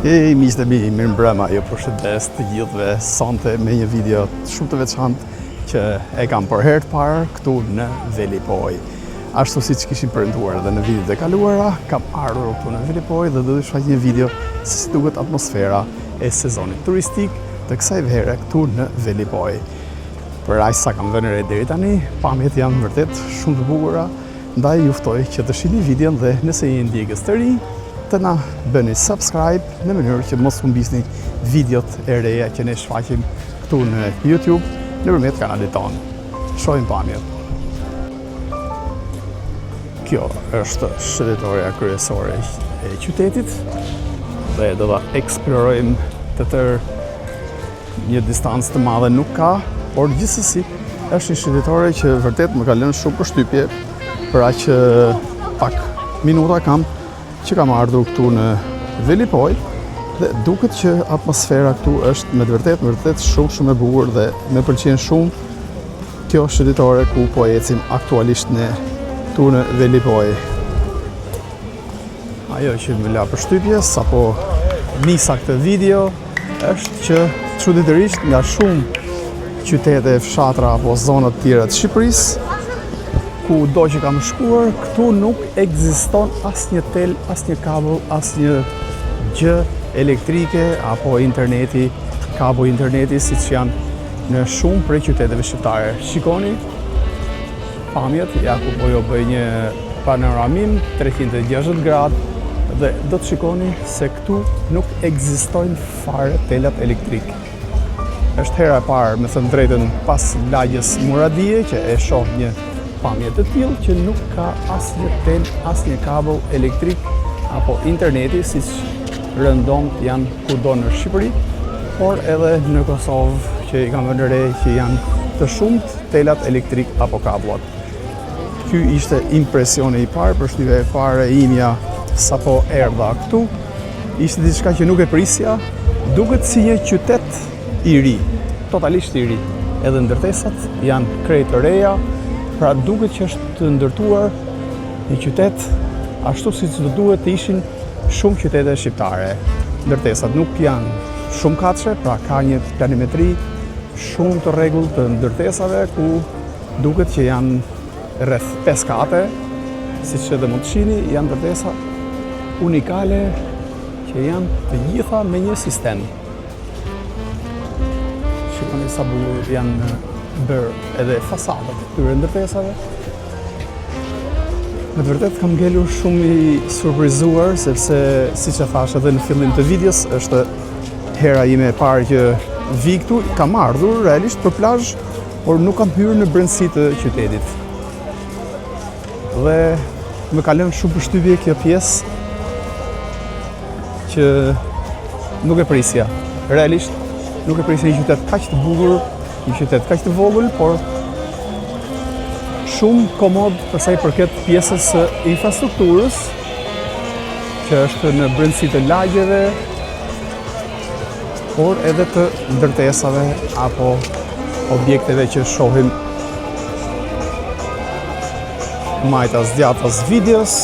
Miqtë e mi, mirë mbrëma, jo përshëndes të gjithëve sonte me një video shumë të veçantë që e kam për herë të parë këtu në Velipoj. Ashtu si që kishim përënduar dhe në videot e kaluara, kam ardhur këtu në Velipoj dhe do të shfaq një video se si duket atmosfera e sezonit turistik të kësaj vere këtu në Velipoj. Për aq sa kam vënë re deri tani, pamjet janë vërtet shumë të bukura, ndaj juftoj që të shihni videon dhe nëse jeni ndjekës të ri, të na bëni subscribe në mënyrë që mos humbisni videot e reja që ne shfaqim këtu në YouTube nëpërmjet kanalit tonë. Shohim pamjet. Kjo është shëndetoria kryesore e qytetit dhe do ta eksplorojmë të tërë. Një distancë të madhe nuk ka, por gjithsesi është një shëndetore që vërtet më ka lënë shumë përshtypje për aq pak minuta që kam ardhur këtu në Velipoj dhe duket që atmosfera këtu është me të vërtet shumë e bukur dhe më pëlqen shumë kjo shëndetore ku po ecim aktualisht ne këtu në Velipoj. Ajo që më la përshtypje sapo nisa këtë video është që çuditërisht nga shumë qytete, fshatra apo zonat tjera të Shqipërisë, ku do që kam shkuar, këtu nuk ekziston asnjë tel, asnjë kabël, asnjë gjë elektrike apo interneti, kabull interneti siç janë në shumë prej qyteteve shqiptare. Shikoni pamjet, ja ku po jo bëj një panoramim 360 gradë dhe do të shikoni se këtu nuk ekzistojnë fare telat elektrik. Është hera e parë, me thënë drejtën, pas lagjes Muradije që e shoh një pamje të tillë që nuk ka asnjë tel, asnjë kabël elektrik apo interneti siç rëndomt janë kudo në Shqipëri, por edhe në Kosovë që i kam vënë re që janë të shumt telat elektrik apo kabullat. Ky ishte impresioni i parë, përshtypja e parë e imja sapo erdha këtu. Ishte diçka që nuk e prisja, duket si një qytet i ri, totalisht i ri. Edhe ndërtesat janë krejt të reja. Pra duket që është të ndërtuar një qytet ashtu siç do duhet të ishin shumë qytete shqiptare. Ndërtesat nuk janë shumë katëshe, pra ka një planimetri shumë të rregullt të ndërtesave ku duket që janë rreth 5 kate, siç edhe mund të shihni, janë ndërtesa unikale që janë të gjitha me një sistem. Shikoni sa bukur janë bërë edhe fasadat të këtyre ndërtesave. Me të vërtet kam ngelur shumë i surprizuar, sepse siç e thash edhe në fillim të videos, është hera ime e parë që vi këtu. Kam ardhur realisht për plazh, por nuk kam hyrë në brendësi të qytetit. Dhe më ka lënë shumë përshtypje kjo pjesë që nuk e prisja. Realisht nuk e prisja një qytet kaq të bukur, një qytet kaq të vogël, por shumë komod për sa i përket pjesës së infrastrukturës, që është në brendësi të lagjeve, por edhe të ndërtesave apo objekteve që shohim majtas djathtas videos,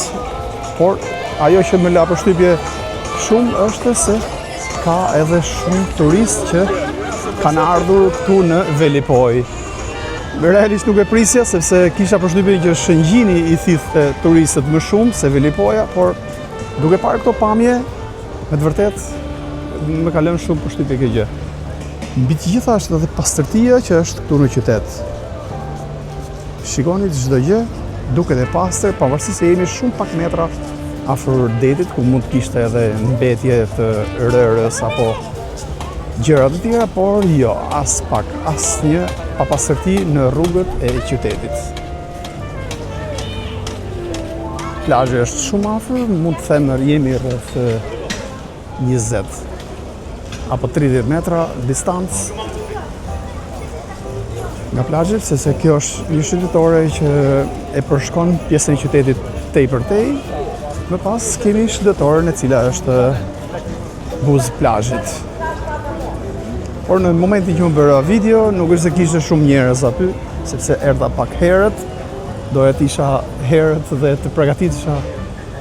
por ajo që më la përshtypje shumë është se ka edhe shumë turistë që kanë ardhur këtu në Velipoj. Realisht nuk e prisja, sepse kisha përshtypjen që Shëngjini i thithte turistët më shumë se Velipoja, por duke parë këto pamje, me të vërtet më ka lënë shumë përshtypje kjo gjë. Mbi të gjitha është edhe pastërtia që është këtu në qytet. Shikoni çdo gjë, duket e pastër, pavarësisht se jemi shumë pak metra afër detit, ku mund të kishte edhe mbetje të rërës apo gjëra të tjera, por jo, as pak, asnjë papastërti në rrugët e qytetit. Plazhi është shumë afër, mund të them jemi rreth 20 apo 30 metra distancë nga plazhi, sepse kjo është një shëndetore që e përshkon pjesën e qytetit tepërtej. Më pas kemi shëndetoren e cila është buzë plazhit. Por në momentin që më bëra video, nuk është se kishte shumë njerëz aty, sepse erdha pak herët, doja të isha herët dhe të përgatitesha,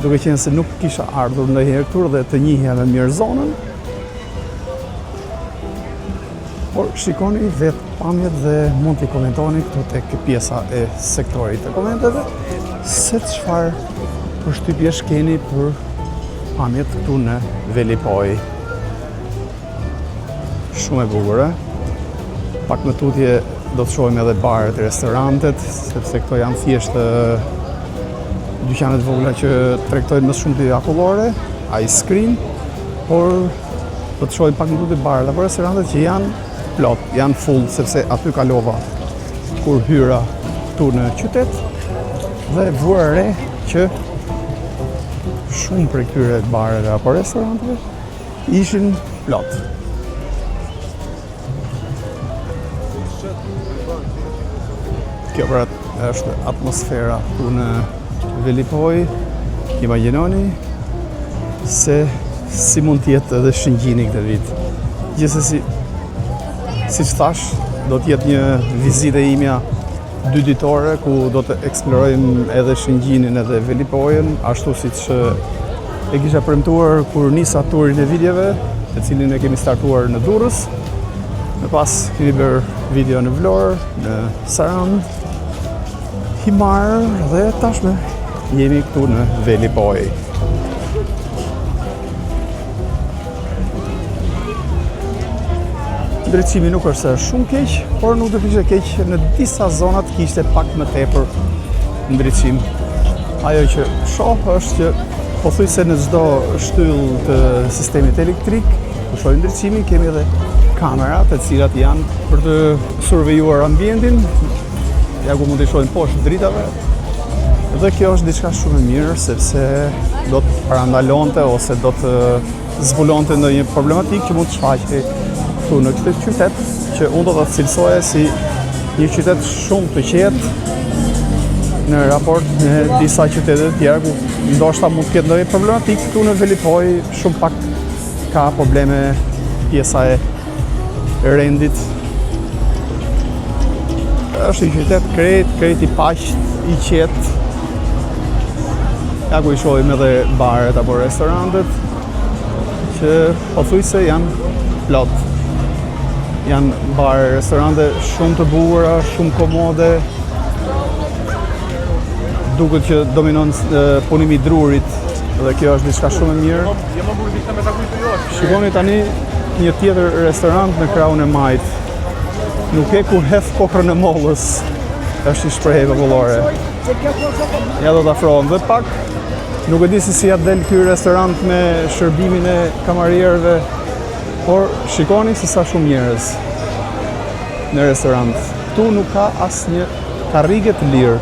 duke qenë se nuk kisha ardhur ndonjëherë këtu dhe të njihja më mirë zonën. Por shikoni vetë pamjet dhe mund t'i komentoni këtu tek pjesa e sektorit të komenteve se çfarë përshtypjesh keni për pamjet këtu në Velipoj. Shumë e bukur, Pak më tutje do të shohim edhe baret e restorantet, sepse këto janë thjesht dyqanet vogla që tregtojnë më shumë të akullore, ice cream, por do të shohim pak më tutje baret apo restorantet që janë plot, janë full, sepse aty kalova kur hyra këtu në qytet dhe vura re që shumë prej këtyre bareve apo restoranteve ishin plot. Kjo pra është atmosfera këtu në Velipoj. Imagjinoni se si mund t'jetë edhe Shëngjini këtë vit. Gjithsesi, siç thash, do t'jetë një vizitë e imja 2 ditore ku do të eksplorojmë edhe Shëngjinin edhe Velipojën, ashtu siç e kisha premtuar kur nisa turin e videove, të cilin e kemi startuar në Durrës. Më pas kemi bërë video në Vlorë, në Sarand, Himar dhe tashme jemi këtu në Velipoj. Ndriçimi nuk është shumë keq, por nuk do të ishte keq në disa zonat kishte pak më tepër ndriçim. Ajo që shoh është që pothuajse në çdo shtyllë të sistemit elektrik, ku shohim ndriçimin, kemi edhe kamera të cilat janë për të survejuar ambientin, ja ku mund të shohim poshtë dritave. Dhe kjo është diçka shumë e mirë sepse do të parandalonte ose do të zbulonte ndonjë problematikë që mund të shfaqej këtu në këtë qytet, që unë do ta cilësoja si një qytet shumë të qetë në raport me disa qytete të tjera ku ndoshta mund të ketë ndonjë problematikë. Këtu në Velipoj shumë pak ka probleme pjesa e rendit. Është një qytet krejt i paqët, i qetë. Ja ku i shohim edhe baret apo restorantet që pothuajse janë plot. Janë bare, restorante shumë të bukura, shumë komode. Duket që dominon punimi i drurit dhe kjo është diçka shumë e mirë. Shikoni tani një tjetër restorant në krahun e majt. Nuk e ku hef kokrën e mollës. Është një shprehje popullore. Ja do të afrohem dhe pak. Nuk e di se si ja del ky restorant me shërbimin e kamarierëve, por shikoni se sa shumë njerëz në restorant. Këtu nuk ka asnjë karrige të lirë.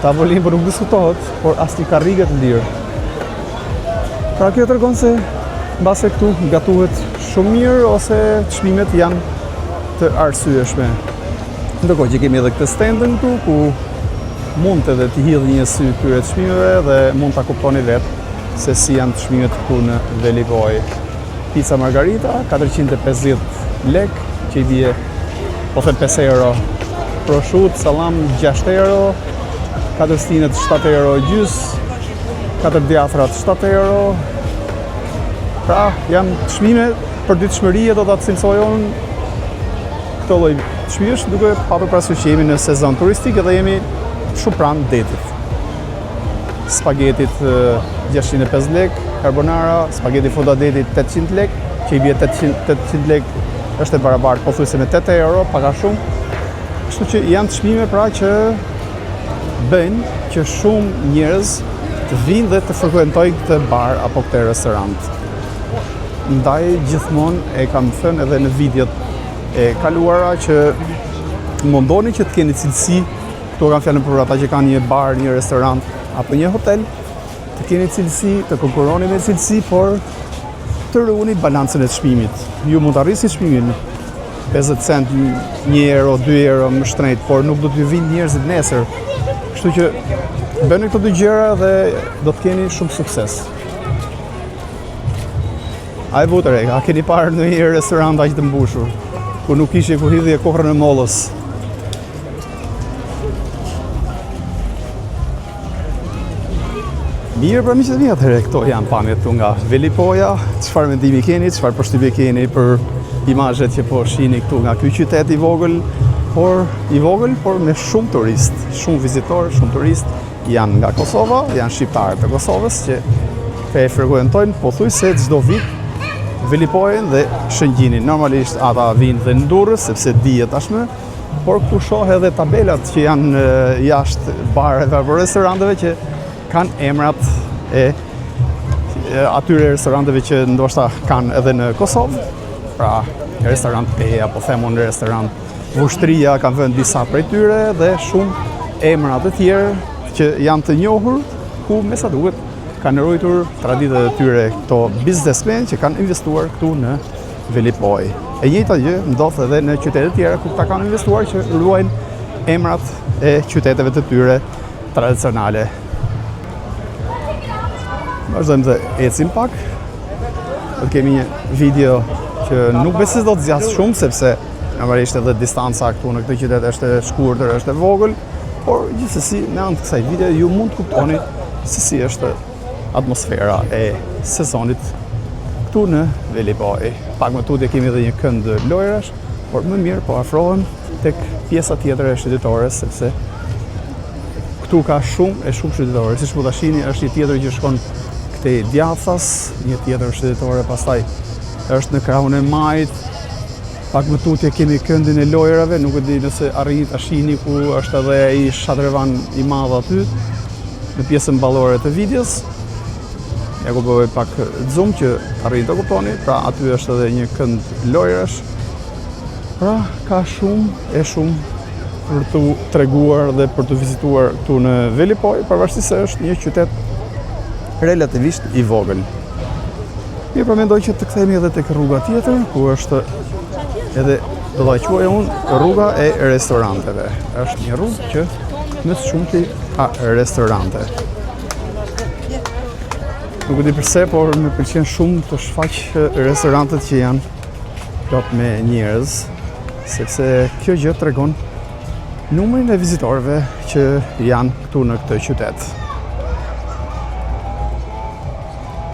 Tavolin për nuk diskutohet, por asnjë karrige të lirë. Pra kjo tregon se mbase këtu gatuhet shumë mirë ose çmimet janë të arsyeshme. Ndërkohë që kemi edhe këtë standën këtu ku mund edhe të hidhni një sy këtyre çmimeve dhe mund ta kuptoni vetë se si janë çmimet këtu në Velipoj. Pizza margarita 450 lek, që i bie ose 5 euro. Prosciutto, sallam 6 euro, 4 stinet 7 euro gjys, 4 djathrat 7 euro. Pra, janë çmime për ditëshmëri, do ta cilësojmë këto lloj çmimesh duke patur parasysh që jemi në sezon turistik dhe jemi shumë pranë detit. Spagetit 650 lek, carbonara, spageti fondadetit 800 lek, që i bie 800 lek është e barabartë pothuajse me 8 euro, pak a shumë. Kështu që janë çmime pra që bëjnë që shumë njerëz të vinë dhe të frekuentojnë këtë bar apo këtë restorant. Ndaj gjithmonë e kam thënë edhe në videot e kaluara që mundoni që të keni cilësi. Këtu kam fjalën për ata që kanë një bar, një restorant apo një hotel, të keni cilësi, të konkurroni me cilësi, por të ruani balancën e çmimit. Ju mund të arrisni çmimin 50 cent, 1 euro, 2 euro më shtrenjt, por nuk do t'ju vinë njerëzit nesër. Kështu që bëni këto dy gjëra dhe do të keni shumë sukses. A e vutër a keni parë në një restorant aq të mbushur, ku nuk ishte ku hidhje kokrën e mollës? Mirë, pra miqtë e mi, atëherë këto janë pamjet këtu nga Velipoja. Çfarë mendimi keni, çfarë përshtypje keni për imazhet që po shihni këtu nga ky qytet i vogël, por me shumë turist, shumë vizitorë, shumë turist janë nga Kosova, janë shqiptarë të Kosovës që e frekuentojnë pothuajse çdo vit Velipojën dhe Shëngjinin. Normalisht ata vinë dhe në Durrës sepse dihet tashmë, por këtu shoh edhe tabelat që janë jashtë bareve apo restoranteve që kanë emrat e atyre restoranteve që ndoshta kanë edhe në Kosovë. Pra, restorant Pe apo themun restorant Vushtria kanë vënë disa prej tyre dhe shumë emra të tjerë që janë të njohur ku me sa duket kanë ruajtur traditat e tyre këto biznesmen që kanë investuar këtu në Velipoj. E njëjta gjë ndodh edhe në qytete tjera ku ta kanë investuar që ruajnë emrat e qyteteve të tyre tradicionale. Vazhdojmë të ecim pak. Do kemi një video që nuk besoj do të zgjasë shumë sepse normalisht edhe distanca këtu në këtë qytet është e shkurtër, është e vogël, por gjithsesi në anë të kësaj video ju mund të kuptoni se si është atmosfera e sezonit këtu në Velipoj. Pak më tutje kemi edhe një kënd lojrash, por më mirë po afrohem tek pjesa tjetër e shëndetores sepse këtu ka shumë shëndetore. Siç mund ta shihni, është një tjetër që shkon këtej djathtas, një tjetër shëndetore, pastaj është në krahun e majit. Pak më tutje kemi këndin e lojrave, nuk e di nëse arrini ta shihni ku është edhe ai shatrevan i madh aty në pjesën ballore të videos. Ja ku bëj pak zoom që arrini ta kuptoni, pra aty është edhe një kënd lojrash. Pra ka shumë për të treguar dhe për të vizituar këtu në Velipoj, pavarësisht se është një qytet relativisht i vogël. Mirë, pra mendoj që të kthehemi edhe tek rruga tjetër, ku është edhe do ta quaj unë rruga e restoranteve. Është një rrugë që në së shumti ka restorante. Nuk e di pse, por më pëlqen shumë të shfaq restorantet që janë plot me njerëz, sepse kjo gjë tregon numrin e vizitorëve që janë këtu në këtë qytet.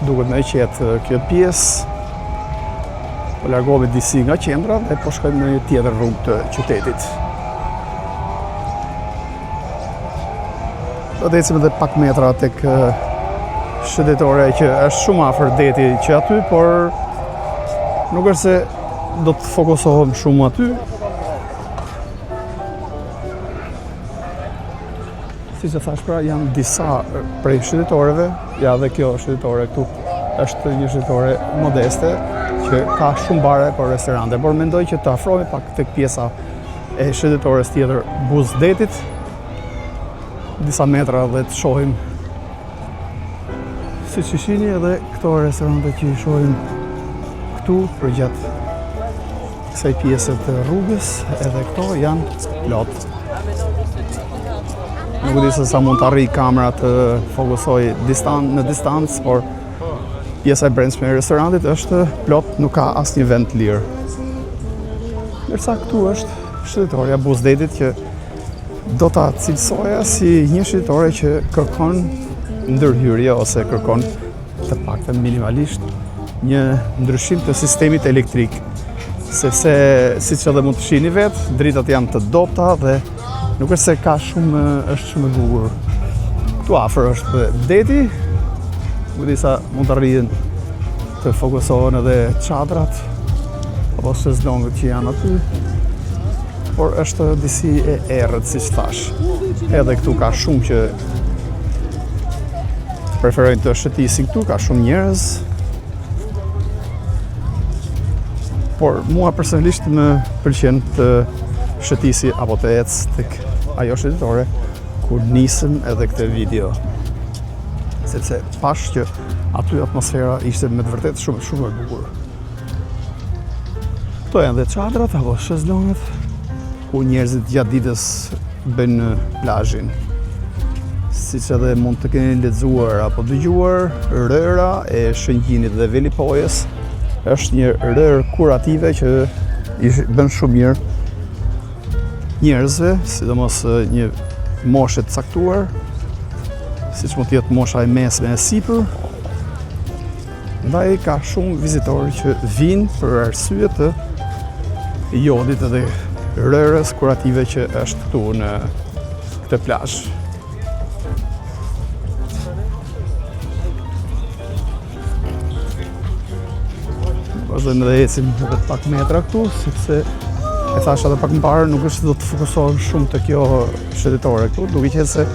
Duket më qetë kjo pjesë. Po largohemi disi nga qendra dhe po shkojmë në një tjetër rrugë të qytetit. Do të ecim edhe pak metra tek shëndetore që është shumë afër deti që aty, por nuk është se do të fokusohem shumë aty. Siç e thash, pra janë disa prej shëndetoreve, ja dhe kjo shëndetore këtu është një shëndetore modeste që ka shumë bare për restorante, por mendoj që të afrohemi pak tek pjesa e shëndetores tjetër Buzdetit, disa metra dhe të shohim si që shihni edhe këto restorante që i shohim këtu përgjatë kësaj pjese të rrugës, edhe këto janë plot. Nuk di se sa mund të arrij kamera të fokusoj në distancë, por pjesa e brendshme e restorantit është plot, nuk ka asnjë vend të lirë. Ndërsa këtu është shëndetoria Buzdetit që do ta cilësoja si një shëndetore që kërkon ndërhyrje ose kërkon të paktën minimalisht një ndryshim të sistemit elektrik. Sepse siç edhe mund të shihni vetë, dritat janë të dobta dhe nuk është se ka është shumë e bukur. Këtu afër është deti, nuk di sa mund të arrihen të fokusohen edhe çadrat apo shezlongët që janë aty, por është disi e errët, siç thash. Edhe këtu ka shumë që preferojnë të shëtisin këtu, ka shumë njerëz. Por mua personalisht më pëlqen të shëtisi apo të ec tek ajo shëndetore kur nisëm edhe këtë video. Sepse pash që aty atmosfera ishte me të vërtet shumë e bukur. Këto janë dhe çadrat apo shezlongët ku njerëzit gjatë ditës bëjnë plazhin. Siç edhe mund të keni lexuar apo dëgjuar, rëra e Shëngjinit dhe Velipojës është një rërë kurative që i bën shumë mirë njerëzve, sidomos një moshe të caktuar, siç mund të jetë mosha e mesme e sipër. Ndaj ka shumë vizitorë që vinë për arsye të jodit edhe rërës kurative që është këtu në këtë plazh. Vazhdojmë dhe ecim edhe pak metra këtu, sepse e thash edhe pak më parë, nuk është do të fokusohem shumë të kjo shëndetore këtu, duke qenë se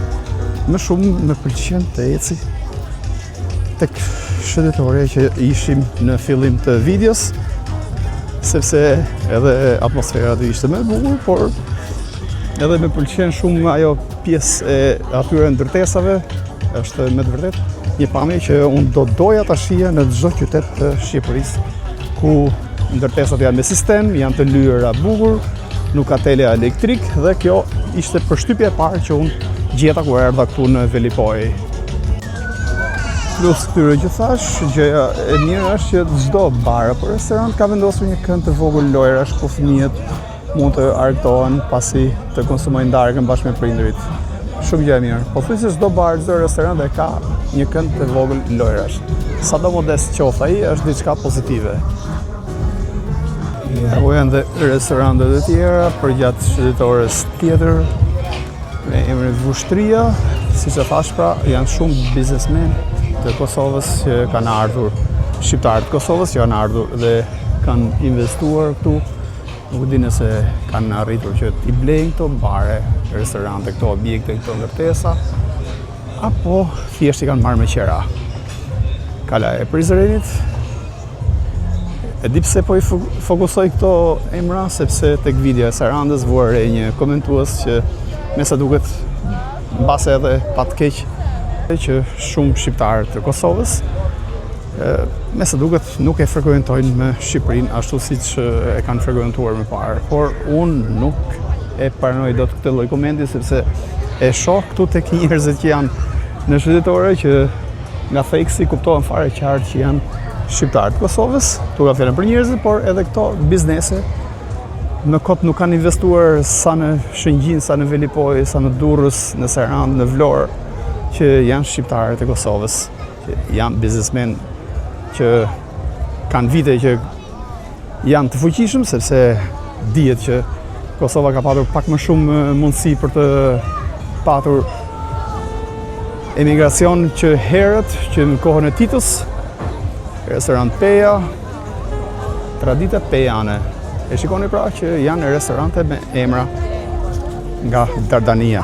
më shumë më pëlqen të eci tek shëndetore që ishim në fillim të videos, sepse edhe atmosfera të ishte më e bukur, por edhe më pëlqen shumë ajo pjesë e atyre ndërtesave, është me të vërtet një pamje që unë do doja ta shija në çdo qytet të Shqipërisë, ku ndërtesat janë me sistem, janë të lyera bukur, nuk ka tele elektrik, dhe kjo ishte përshtypja e parë që unë gjeta kur erdha këtu në Velipoj. Plus këtyre që thash, gjëja e mirë është që çdo bar apo restorant ka vendosur një kënd të vogël lojrash ku fëmijët mund të argëtohen pasi të konsumojnë darkën bashkë me prindërit. Shumë gjë e mirë. Po thuaj se çdo bar, çdo restorant e ka një kënd të vogël lojrash. Sado modest qoftë ai, është diçka pozitive. Apo janë dhe restorantet e tjera përgjatë shëndetores tjetër me emrin Vushtria, siç e thash pra, janë shumë biznesmen të Kosovës që kanë ardhur, shqiptarët të Kosovës që kanë ardhur dhe kanë investuar këtu. Nuk di nëse kanë arritur që t'i blejnë këto bare, restorante, këto objekte, këto ndërtesa, apo thjesht i kanë marrë me qera. Kala e Prizrenit. E di pse po i fokusoj këto emra, sepse tek video e Sarandës vuare një komentues që me sa duket mbase edhe pat keq që shumë shqiptarë të Kosovës me sa duket nuk e frekuentojnë me Shqipërinë ashtu siç e kanë frekuentuar më parë. Por unë nuk e pranoj dot këtë lloj komenti, sepse e shoh këtu tek njerëzit që janë në shëndetore që nga theksi kuptohen fare qartë që janë shqiptarë të Kosovës, tu ka fjalën për njerëzit, por edhe këto biznese në kot nuk kanë investuar sa në Shëngjin, sa në Velipoj, sa në Durrës, në Sarandë, në Vlorë, që janë shqiptarë të Kosovës, që janë biznesmen që kanë vite që janë të fuqishëm, sepse dihet që Kosova ka patur pak më shumë mundësi për të patur emigracion që herët, që në kohën e Titos. Restorant Peja, Tradita Pejane. E shikoni pra që janë restorante me emra nga Dardania.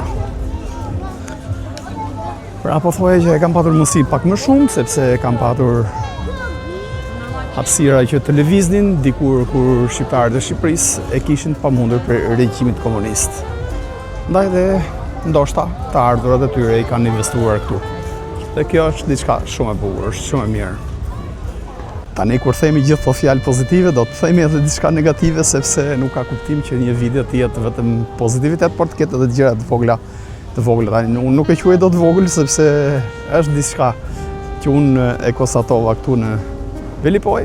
Pra po thoje që e kam patur mundësi pak më shumë, sepse e kam patur hapësira që të lëviznin dikur kur shqiptarët e Shqipërisë e kishin pamundur për regjimit komunist. Ndaj dhe ndoshta të ardhurat e tyre i kanë investuar këtu. Dhe kjo është diçka shumë e bukur, është shumë e mirë. Tani kur themi gjithë po fjalë pozitive, do të themi edhe diçka negative, sepse nuk ka kuptim që një video të jetë vetëm pozitivitet, por të ketë edhe gjëra të vogla. Tani unë nuk e quaj dot vogël, sepse është diçka që unë e konstatova këtu në Velipoj,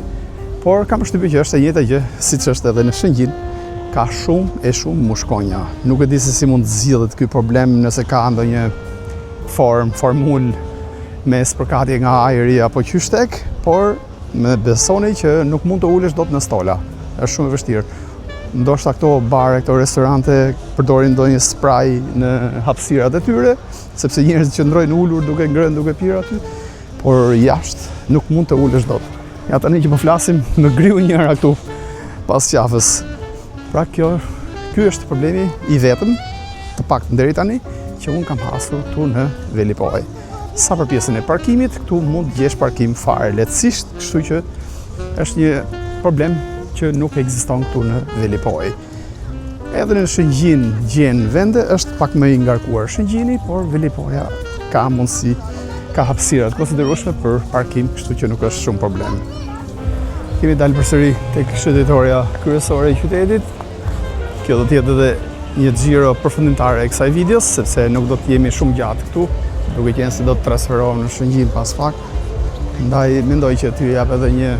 por kam përshtypjen që është e njëjta gjë siç është edhe në Shëngjin. Ka shumë mushkonja. Nuk e di se si mund të zgjidhet ky problem, nëse ka ndonjë formul me spërkatje nga ajri apo qyshtek, por me besoni që nuk mund të ulesh dot në stola. Është shumë e vështirë. Ndoshta këto bare, këto restorante përdorin ndonjë spray në hapësirat e tyre, sepse njerëzit që ndrojnë ulur duke ngrënë, duke pirë aty, por jashtë nuk mund të ulesh dot. Ja tani që po flasim, më griu njëra këtu pas qafës. Pra ky është problemi i vetëm, të paktën deri tani, që unë kam hasur këtu në Velipoj. Sa për pjesën e parkimit, këtu mund të gjesh parkim fare lehtësisht, kështu që është një problem që nuk ekziston këtu në Velipoj. Edhe në Shëngjin gjen vende, është pak më i ngarkuar Shëngjini, por Velipoja ka mundësi, ka hapësira të konsiderueshme për parkim, kështu që nuk është shumë problem. Kemi dalë përsëri tek shëndetësia kryesore e qytetit. Kjo do të jetë edhe një xhiro përfundimtare e kësaj videos, sepse nuk do të jemi shumë gjatë këtu, duke qenë se do të transferohem në Shëngjin pas pak. Ndaj mendoj që t'ju jap edhe një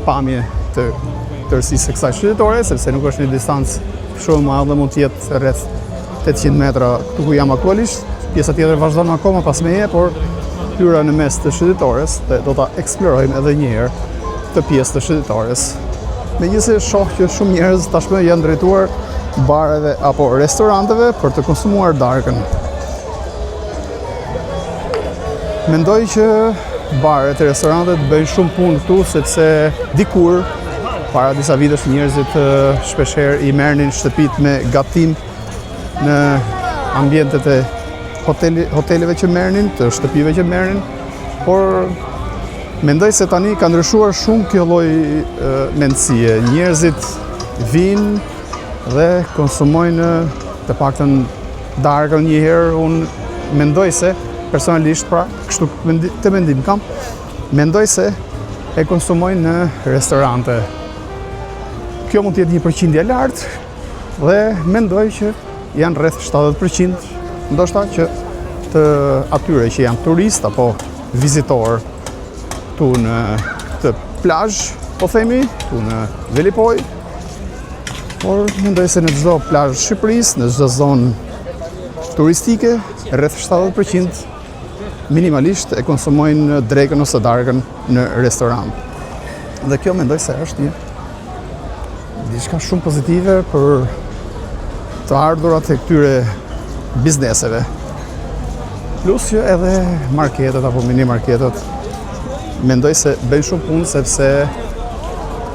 pamje të tërësisë së kësaj shëndetore, sepse nuk është një distancë shumë e madhe, mund të jetë rreth 800 metra këtu ku jam aktualisht. Pjesa tjetër vazhdon akoma pas meje, por hyra në mes të shëndetores dhe do ta eksplorojmë edhe një herë këtë pjesë të shëndetores. Megjithëse shoh që shumë njerëz tashmë janë drejtuar bareve apo restoranteve për të konsumuar darkën. Mendoj që baret e restorantet bëjnë shumë punë këtu sepse dikur, para disa vitesh, njerëzit shpeshherë i merrnin shtëpit me gatim në ambientet e hoteleve që merrnin, të shtëpive që merrnin, por mendoj se tani ka ndryshuar shumë kjo lloj mendësie. Njerëzit vinë dhe konsumojnë të paktën darkën një herë. Unë mendoj se personalisht, pra, kështu të mendim kam, mendoj se e konsumojnë në restorante. Kjo mund të jetë një përqindje e lartë dhe mendoj që janë rreth 70%, ndoshta që të atyre që janë turist apo vizitor tu në këtë plazh, po themi, tu në Velipoj. Por mendoj se në çdo plazh të Shqipërisë, në çdo zonë turistike, rreth 70% minimalisht e konsumojnë drekën ose darkën në restorant. Dhe kjo mendoj se është një diçka shumë pozitive për të ardhurat e këtyre bizneseve. Plus që edhe marketet apo mini marketet mendoj se bëjnë shumë punë, sepse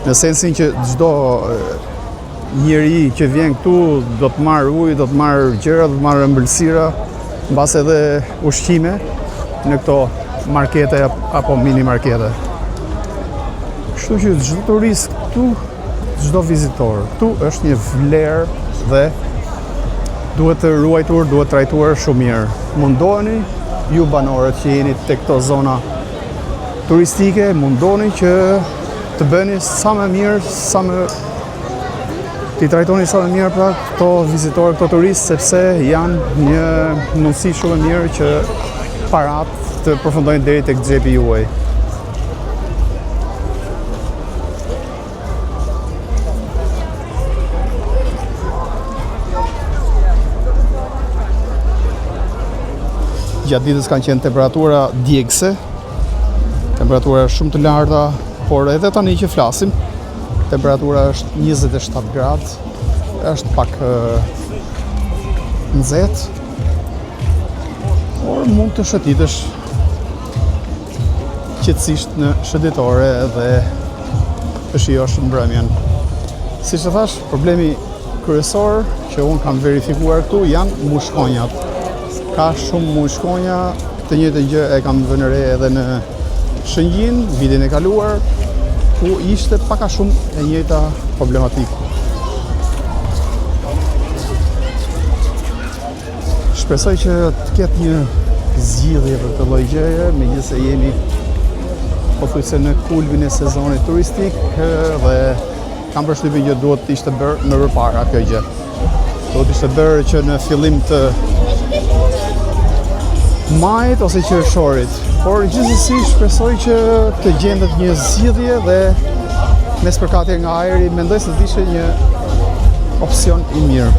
në sensin që çdo njeri që vjen këtu do të marrë ujë, do të marrë gjëra, do të marrë ëmbëlsira, mbas edhe ushqime në këto markete apo mini markete. Kështu që çdo turist këtu, çdo vizitor këtu është një vlerë dhe duhet të ruajtur, duhet trajtuar shumë mirë. Mundoheni ju banorët që jeni tek këto zona turistike, mundoni që të bëni sa më mirë, t'i trajtoni sa më mirë pra këto vizitorë, këto turistë, sepse janë një mundësi shumë e mirë që parat të përfundojnë deri tek xhepi juaj. Gjatë ditës kanë qenë temperatura djegëse, temperatura shumë të larta, por edhe tani që flasim, temperatura është 27 gradë, është pak nxehtë, por mund të shëtitesh qetësisht në shëndetore dhe të shijosh mbrëmjen. Siç e thash, problemi kryesor që unë kam verifikuar këtu janë mushkonjat. Ka shumë mushkonja, të njëjtën gjë e kam vënë re edhe në Shëngjin, vitin e kaluar, ku ishte pak a shumë e njëjta problematikë. Shpresoj që të ketë një zgjidhje për këtë lloj gjëje, megjithëse jemi pothuajse në kulmin e sezonit turistik dhe kam përshtypjen që duhet të ishte bërë më përpara kjo gjë. Duhet të ishte bërë që në fillim të majit ose qershorit. Por gjithsesi shpresoj që të gjendet një zgjidhje dhe me spërkatje nga ajri, mendoj se të ishte një opsion i mirë.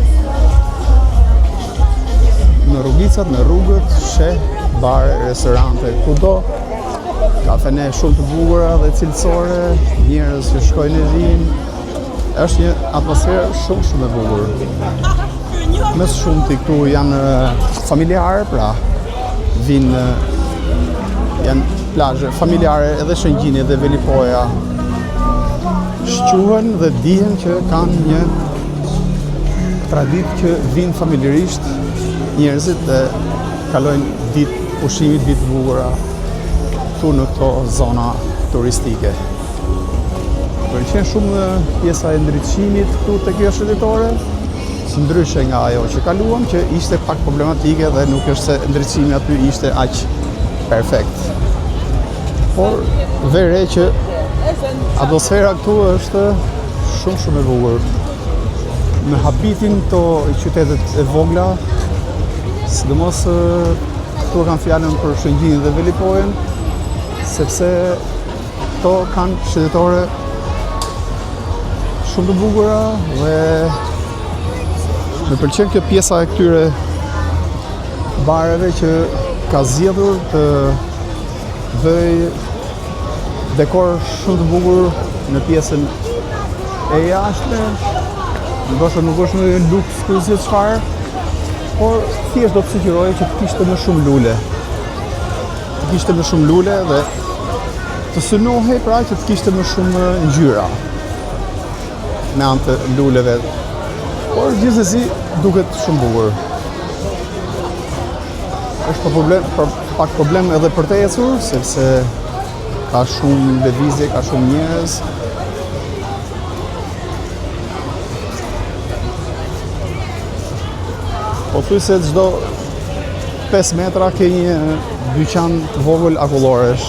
Në rrugicat, në rrugët, sheh bare, restorante, kudo, kafene shumë të bukura dhe cilësore, njerëz që shkojnë e vinë. Është një atmosferë shumë e bukur. Më shumti këtu janë familjarë, pra vinë, janë plazhe familjare, edhe Shëngjini edhe Velipoja shquhen dhe dihen që kanë një traditë që vinë familjarisht njerëzit dhe kalojnë ditë ushqimit, ditë të bukura këtu në këto zona turistike. Pëlqen shumë pjesa e ndriçimit këtu te kjo shëndetore, ndryshe nga ajo që kaluam, që ishte pak problematike dhe nuk është se ndriçimi aty ishte aq perfekt. Por vere që atmosfera këtu është shumë e bukur. Me habitin këto qytetet e vogla, sidomos këtu kanë fjalën për Shëngjinin dhe Velipojen, sepse këto kanë shëndetore shumë të bukura dhe më pëlqen kjo pjesa e këtyre bareve që ka zgjedhur të bëj dekor shumë të bukur në pjesën e jashtme, ndoshta nuk është në luks kryesisht çfarë, por thjesht do të sugjeroj që të kishte më shumë lule. Të kishte më shumë lule dhe të synohej pra që të kishte më shumë ngjyra me anë të luleve. Por gjithsesi duket shumë bukur. Është pak problem edhe për të ecur, sepse ka shumë lëvizje, ka shumë njerëz. Po thuj se çdo 5 metra ke një dyqan të vogël akulloresh.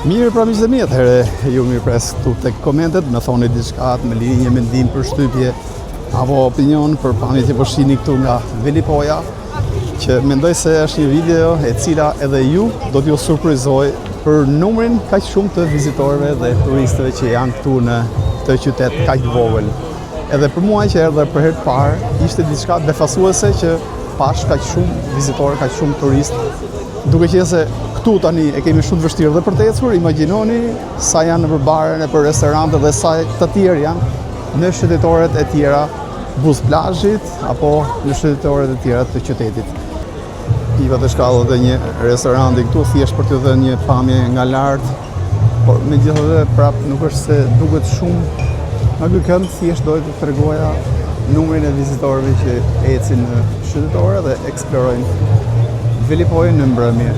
Mirë, pra miqtë e mi, atëherë ju mirë pres këtu tek komentet, më thoni diçka, më lini një mendim për shtypje apo opinion për pamjet që po shihni këtu nga Velipoja, që mendoj se është një video e cila edhe ju do t'ju surprizoj për numrin kaq shumë të vizitorëve dhe turistëve që janë këtu në këtë qytet kaq të vogël. Edhe për mua që erdha për herë të parë, ishte diçka befasuese që pash kaq shumë vizitorë, kaq shumë turistë, duke qenë se këtu tani e kemi shumë të vështirë dhe për të ecur, imagjinoni sa janë nëpër bare, nëpër restorante dhe sa të tjerë janë në shëndetoret e tjera buz plazhit apo në shëndetoret e tjera të qytetit. Iva të shkallë dhe një restoranti këtu thjesht për t'ju dhënë një pamje nga lart, por megjithatë prap nuk është se duket shumë nga ky kënd, thjesht doja të tregoja numrin e vizitorëve që ecin në shëndetore dhe eksplorojnë Velipojën në mbrëmje.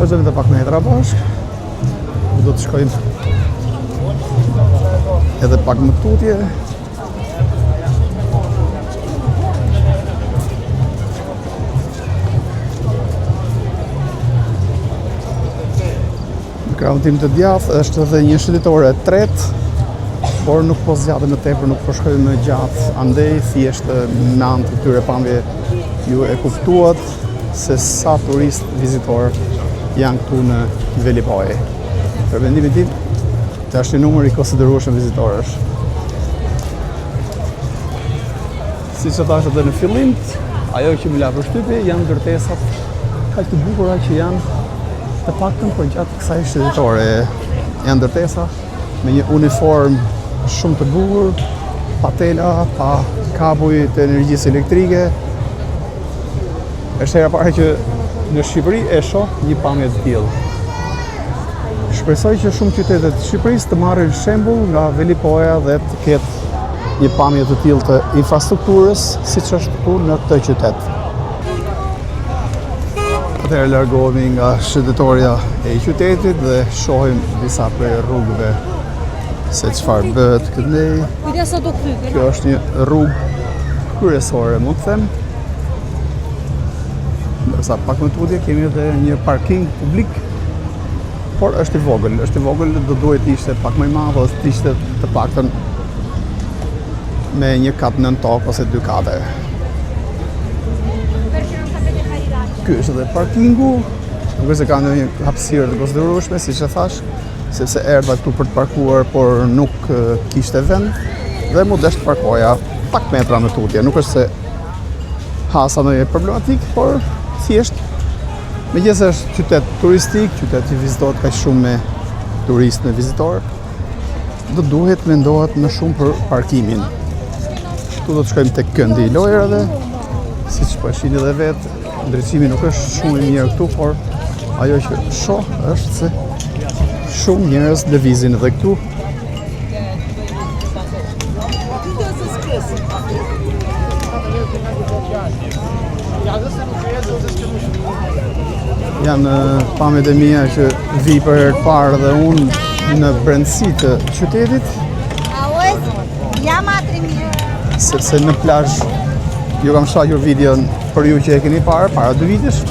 Vazhdojmë të pak metra bashk, do të shkojmë edhe pak më tutje. Në krahun tim të djathtë është edhe një shëndetore e tretë, por nuk po zgjatem më tepër, nuk po shkoj më gjatë, andej thjesht në anë të këtyre pamjeve ju e kuptuat se sa turist vizitor janë këtu në Velipojë. Për mendimin tim, të është një numër i konsiderueshëm vizitorësh. Siç e thash edhe në fillim, ajo që më la përshtypje janë ndërtesat kaq të bukura që janë të paktën për gjatë kësaj shëndetore. Janë ndërtesa me një uniform shumë të bukur, pa tela, pa kapuj të energjisë elektrike. Është hera e parë që në Shqipëri e shoh një pamje të tillë. Shpresoj që shumë qytete të Shqipërisë të marrin shembull nga Velipoja dhe të ketë një pamje të tillë të infrastrukturës, siç është këtu në këtë qytet. Atëherë largohemi nga shëndetoria e qytetit dhe shohim disa prej rrugëve se çfarë bëhet këndej. Kjo është një rrugë kryesore, mund të them. Ndërsa pak më tutje kemi edhe një parking publik, por është i vogël, do duhet të ishte pak më i madh ose të ishte të paktën me një kat nën tokë ose 2 kate. Ky është edhe parkingu, nuk është se ka ndonjë hapësirë të konsiderueshme, siç e thash, sepse erdha këtu për të parkuar, por nuk kishte vend dhe mu desh të parkoja pak metra më tutje. Nuk është se hasa ndonjë problematik, por thjesht megjithëse është qytet turistik, qytet që vizitohet kaq shumë me turistë, me vizitorë, do duhet mendohet më shumë për parkimin. Këtu do të shkojmë tek këndi i lojrave, siç po e shihni edhe vetë, ndriçimi nuk është shumë i mirë këtu, por ajo që shoh është se shumë njerëz lëvizin edhe këtu. Janë pamjet e mia që vi për herë të parë dhe unë në brendësi të qytetit. Sepse në plazh ju kam shfaqur videon për ju që e keni parë para 2 vitesh,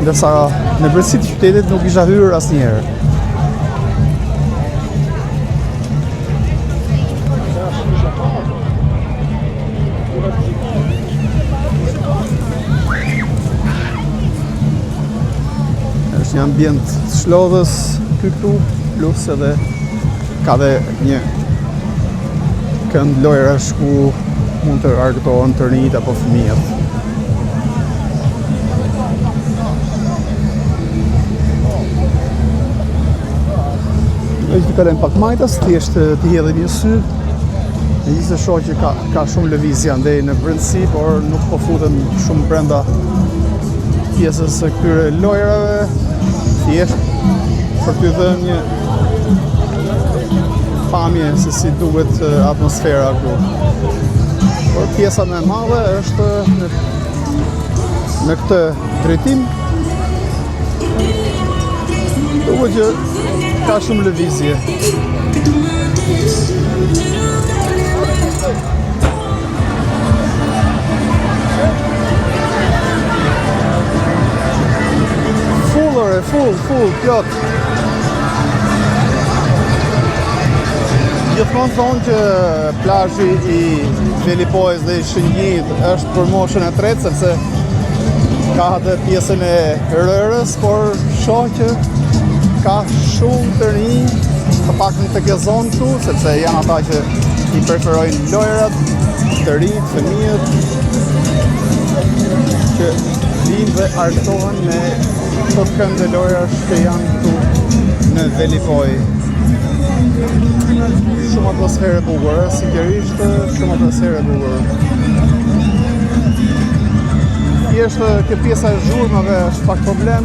ndërsa në brendësi të qytetit nuk isha hyrë asnjëherë. Është një ambient shlodhës këtu, plus edhe ka dhe një kënd lojrash ku mund të argëtohen të rinjt apo fëmijët. Është të kalojmë pak majtas, thjesht të hedhim një sy. Megjithëse shoh që ka shumë lëvizje andej në brendësi, por nuk po futen shumë brenda pjesës së këtyre lojrave, thjesht për t'ju dhënë një pamje se si duket atmosfera këtu. Por pjesa më e madhe është në këtë drejtim. Duket që ka shumë lëvizje. Full, plot. Gjithmonë thonë që plazhi i Velipojës dhe i Shëngjinit është për moshën e tretë, sepse ka atë pjesën e rërës, por shoh që ka shumë të rinj, të paktën të kjo zonë këtu, sepse janë ata që i preferojnë lojrat, të rinjt, fëmijët, që vinë dhe argëtohen me të këmbë dhe lojrash që janë këtu në Velipojë. Shumë atmosferë e bukur, sigurisht shumë atmosferë e bukur. Thjesht kjo pjesa e zhurmave është pak problem,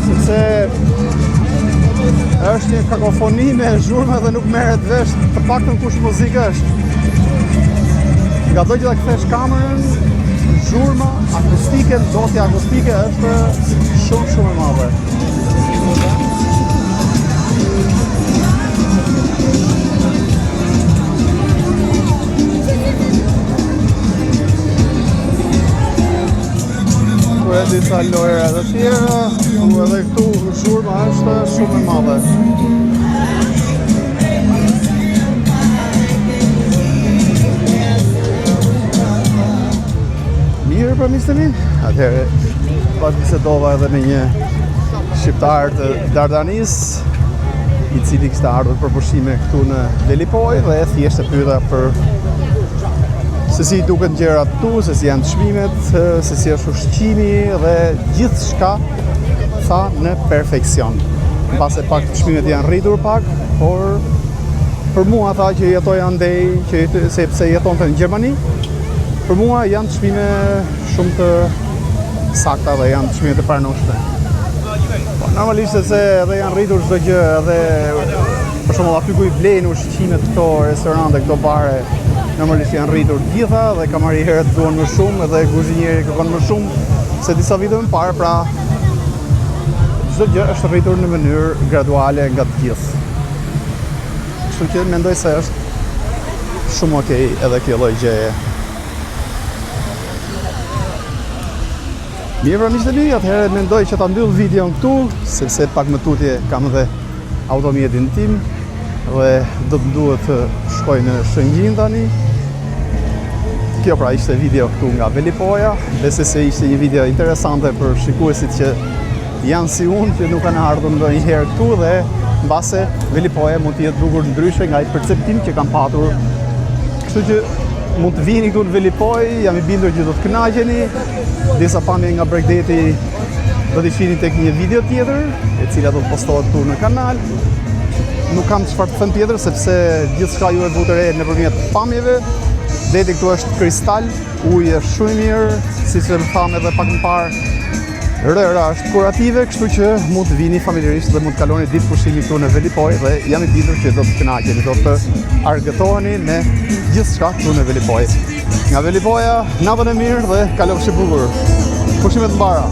sepse është një kakofoni me zhurma dhe nuk merret vesh të paktën kush muzikë është. Nga do që ta kthesh kamerën, zhurma akustike, dotja akustike është shumë e madhe. Ku e disa lojra dhe tjera, ku edhe këtu zhurma është shumë e madhe. Mirë për mistemin, atëherë bisedova edhe me një shqiptar të Dardanis, i cili kishte ardhur për pushime këtu në Velipojë dhe thjesht e pyeta për se si duken gjërat këtu, se si janë çmimet, se si është ushqimi dhe gjithçka tha në perfeksion. Mbase pak çmimet janë rritur pak, por për mua tha që jetoj andej, sepse jetonte në Gjermani, për mua janë çmime shumë të sakta dhe janë çmime të pranueshme. Po normalisht se edhe janë rritur çdo gjë, edhe për shembull aty ku i blejnë ushqimet këto restorante, këto bare, normalisht janë rritur të gjitha dhe kamarierët duan më shumë edhe kuzhinjeri kërkon më shumë se disa vite më parë, pra çdo gjë është rritur në mënyrë graduale nga të gjithë. Kështu që mendoj se është shumë okej edhe kjo lloj gjëje. Mirë pra miqtë e mi, atëherë mendoj që ta mbyll videon këtu, sepse pak më tutje kam edhe automjetin tim dhe do të duhet të shkoj në Shëngjin tani. Kjo pra ishte video këtu nga Velipoja, besoj se ishte një video interesante për shikuesit që janë si unë, që nuk kanë ardhur ndonjëherë këtu dhe mbase Velipoja mund të jetë bukur ndryshe nga i perceptim që kam patur. Kështu që mund të vini këtu në Velipojë, jam i bindur që do të kënaqeni. Disa pamje nga Bregdeti do t'i shihni tek një video tjetër, e cila do të postohet këtu në kanal. Nuk kam çfarë të them tjetër sepse gjithçka ju e vu të re nëpërmjet pamjeve. Deti këtu është kristal, uji është shumë i mirë, siç e tham edhe pak më parë. Rëra është kurative, kështu që mund të vini familjarisht dhe mund të kaloni ditë pushimi këtu në Velipojë dhe jam i bindur që do të kënaqeni, do të argëtoheni me gjithçka këtu në Velipojë. Nga Velipoja, natën e mirë dhe kalofshi bukur. Pushime të mbara.